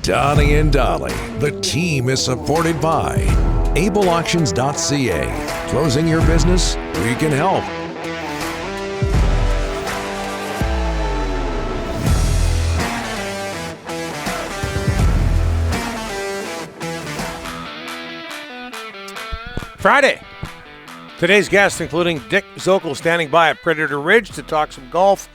Donnie and Dolly, the team is supported by ableauctions.ca. Closing your business? We can help. Friday. Today's guests, including Dick Zokol, standing by at Predator Ridge to talk some golf.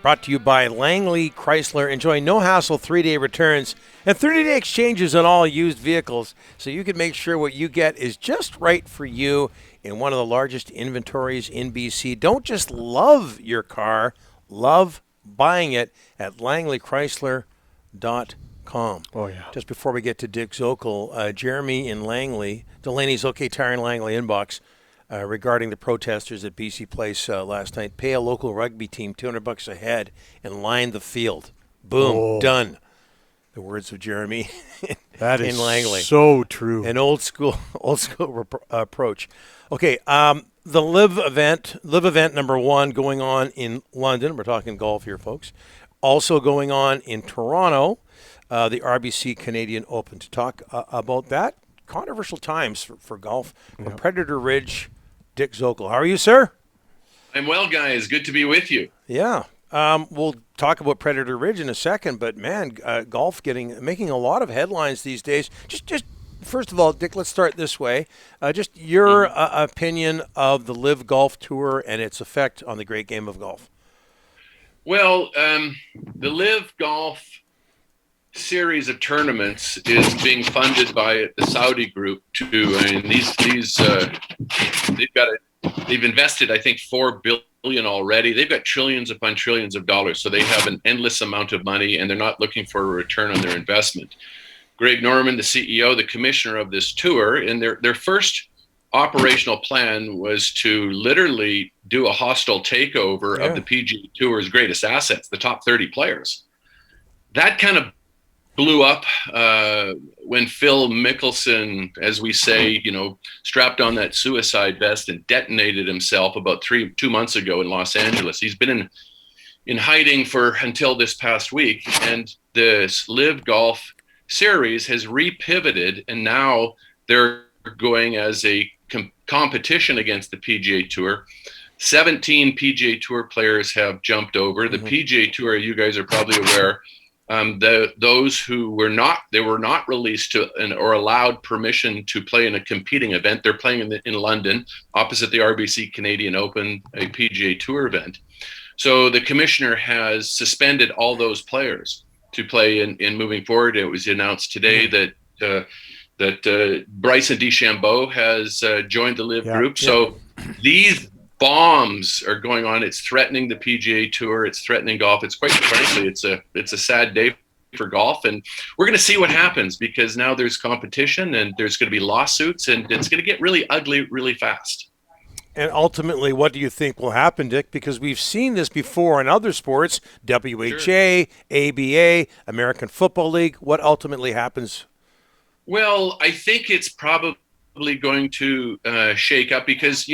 Brought to you by Langley Chrysler. Enjoy no-hassle 3-day returns and 30-day exchanges on all used vehicles, so you can make sure what you get is just right for you in one of the largest inventories in BC. Don't just love your car, love buying it at langleychrysler.com. Oh, yeah. Just before we get to Dick Zokol, Jeremy in Langley, Delaney's OK Tire in Langley inbox, regarding the protesters at BC Place last night. Pay a local rugby team $200 a head and line the field. Boom, done. The words of Jeremy that in is Langley. So true. An old school approach. Okay, the LIV event number 1 going on in London. We're talking golf here, folks. Also going on in Toronto, the RBC Canadian Open. To talk about that, controversial times for golf. From Predator Ridge, Dick Zokol. How are you, sir? I'm well, guys. Good to be with you. Yeah. We'll talk about Predator Ridge in a second, but man, golf making a lot of headlines these days. Just first of all, Dick, let's start this way. Just your opinion of the LIV Golf Tour and its effect on the great game of golf. Well, the LIV Golf series of tournaments is being funded by the Saudi group they've invested, I think, $4 billion already. They've got trillions upon trillions of dollars, so they have an endless amount of money, and they're not looking for a return on their investment. Greg Norman, the CEO, the commissioner of this tour, and their first operational plan was to literally do a hostile takeover of the PGA Tour's greatest assets, the top 30 players. That kind of blew up when Phil Mickelson, as we say, strapped on that suicide vest and detonated himself about 2 months ago in Los Angeles. He's been in hiding until this past week, and this LIV Golf series has repivoted, and now they're going as a competition against the PGA Tour. 17 PGA Tour players have jumped over. The PGA Tour, you guys are probably aware, those who were not released to or allowed permission to play in a competing event. They're playing in London, opposite the RBC Canadian Open, a PGA Tour event. So the commissioner has suspended all those players to play in moving forward. It was announced today that Bryson DeChambeau has joined the LIV group. So these bombs are going on. It's threatening the PGA Tour. It's threatening golf. It's quite frankly, it's a sad day for golf, and we're going to see what happens, because now there's competition and there's going to be lawsuits, and it's going to get really ugly really fast. And ultimately, what do you think will happen, Dick? Because we've seen this before in other sports, WHA, ABA, American Football League. What ultimately happens? Well, I think it's probably going to shake up, because,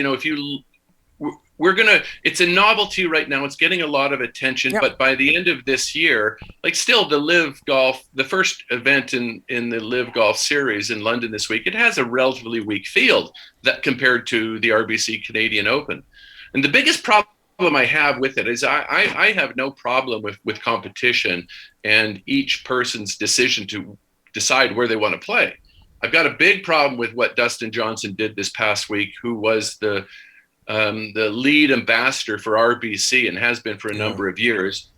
it's a novelty right now. It's getting a lot of attention, but by the end of this year, the LIV Golf, the first event in the LIV Golf series in London this week, it has a relatively weak field that compared to the RBC Canadian Open. And the biggest problem I have with it is I have no problem with competition and each person's decision to decide where they want to play. I've got a big problem with what Dustin Johnson did this past week, who was the lead ambassador for RBC and has been for a number of years,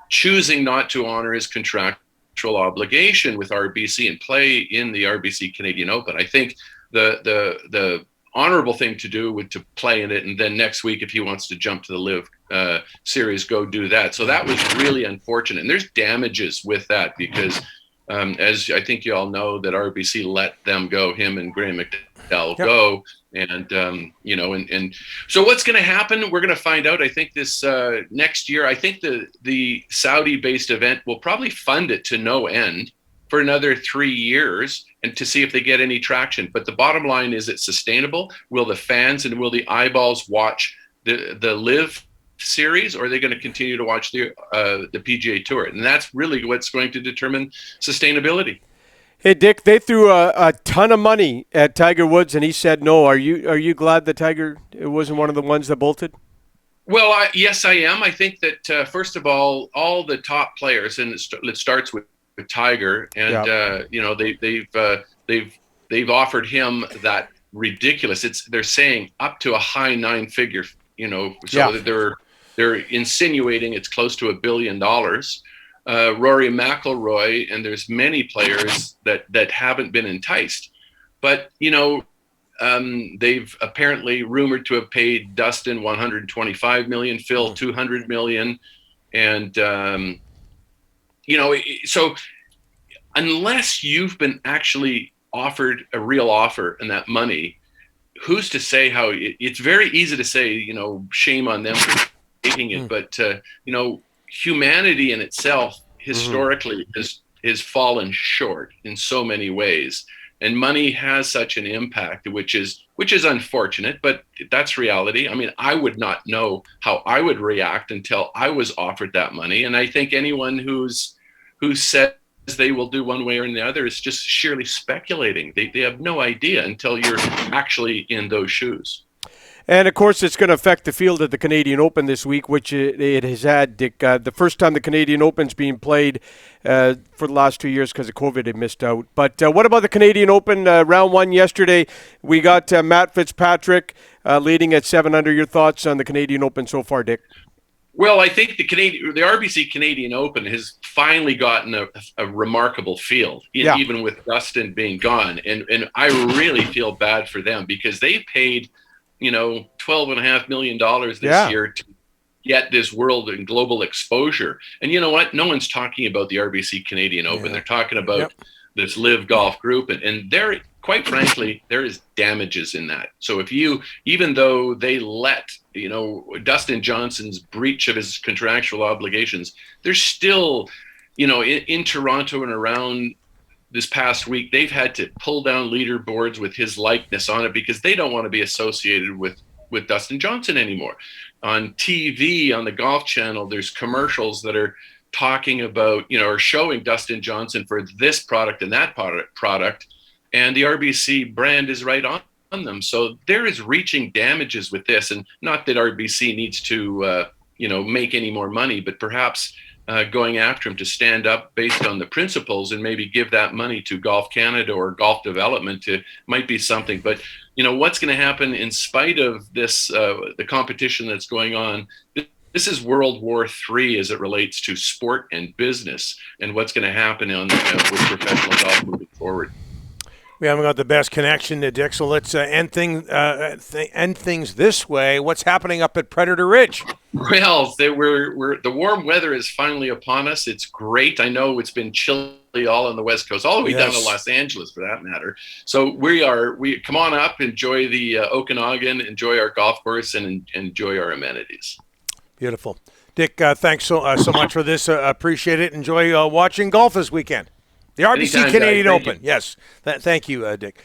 choosing not to honor his contractual obligation with RBC and play in the RBC Canadian Open. I think the honorable thing to do would to play in it, and then next week, if he wants to jump to the LIV series, go do that. So that was really unfortunate, and there's damages with that, because as I think you all know, that RBC let them go, him and Graham McDowell go. And, so what's going to happen? We're going to find out. I think this next year, I think the Saudi-based event will probably fund it to no end for another 3 years, and to see if they get any traction. But the bottom line is, it's sustainable. Will the fans and will the eyeballs watch the LIV series, or are they going to continue to watch the PGA Tour? And that's really what's going to determine sustainability. Hey, Dick, they threw a ton of money at Tiger Woods, and he said no. Are you glad that Tiger wasn't one of the ones that bolted? Well, yes, I am. I think that first of all the top players, and it starts with Tiger, and they've offered him that ridiculous. They're saying up to a high 9-figure, they're insinuating it's close to $1 billion. Rory McIlroy, and there's many players that haven't been enticed, but they've apparently rumored to have paid Dustin $125 million, Phil $200 million, and so unless you've been actually offered a real offer and that money, who's to say how? It's very easy to say, shame on them for taking it, but humanity in itself historically has fallen short in so many ways. And money has such an impact, which is unfortunate, but that's reality. I mean, I would not know how I would react until I was offered that money. And I think anyone who says they will do one way or the other is just sheerly speculating. They have no idea until you're actually in those shoes. And, of course, it's going to affect the field at the Canadian Open this week, which it has had, Dick. The first time the Canadian Open's being played for the last 2 years because of COVID, it missed out. But what about the Canadian Open round one yesterday? We got Matt Fitzpatrick leading at 7 under. Your thoughts on the Canadian Open so far, Dick? Well, I think the RBC Canadian Open has finally gotten a remarkable field, even with Dustin being gone. And I really feel bad for them because they paid $12.5 million this year to get this world and global exposure. And you know what? No one's talking about the RBC Canadian Open. They're talking about this LIV Golf Group. And there, quite frankly, there is damages in that. So even though they let, Dustin Johnson's breach of his contractual obligations, there's still, in Toronto and around this past week, they've had to pull down leaderboards with his likeness on it because they don't want to be associated with Dustin Johnson anymore. On TV, on the Golf Channel, there's commercials that are talking about, or showing Dustin Johnson for this product and that product, and the RBC brand is right on them. So there is reaching damages with this, and not that RBC needs to, make any more money, but perhaps going after him to stand up based on the principles and maybe give that money to Golf Canada or Golf Development might be something. But, what's going to happen in spite of this, the competition that's going on, this is World War III as it relates to sport and business and what's going to happen with professional golf moving forward. We haven't got the best connection to Dick, so let's end things this way. What's happening up at Predator Ridge? Well, the warm weather is finally upon us. It's great. I know it's been chilly all on the West Coast, all the way down to Los Angeles for that matter. So we come on up, enjoy the Okanagan, enjoy our golf course, and enjoy our amenities. Beautiful. Dick, thanks so much for this. Appreciate it. Enjoy watching golf this weekend. The RBC Canadian Open. Yes. Thank you, Dick.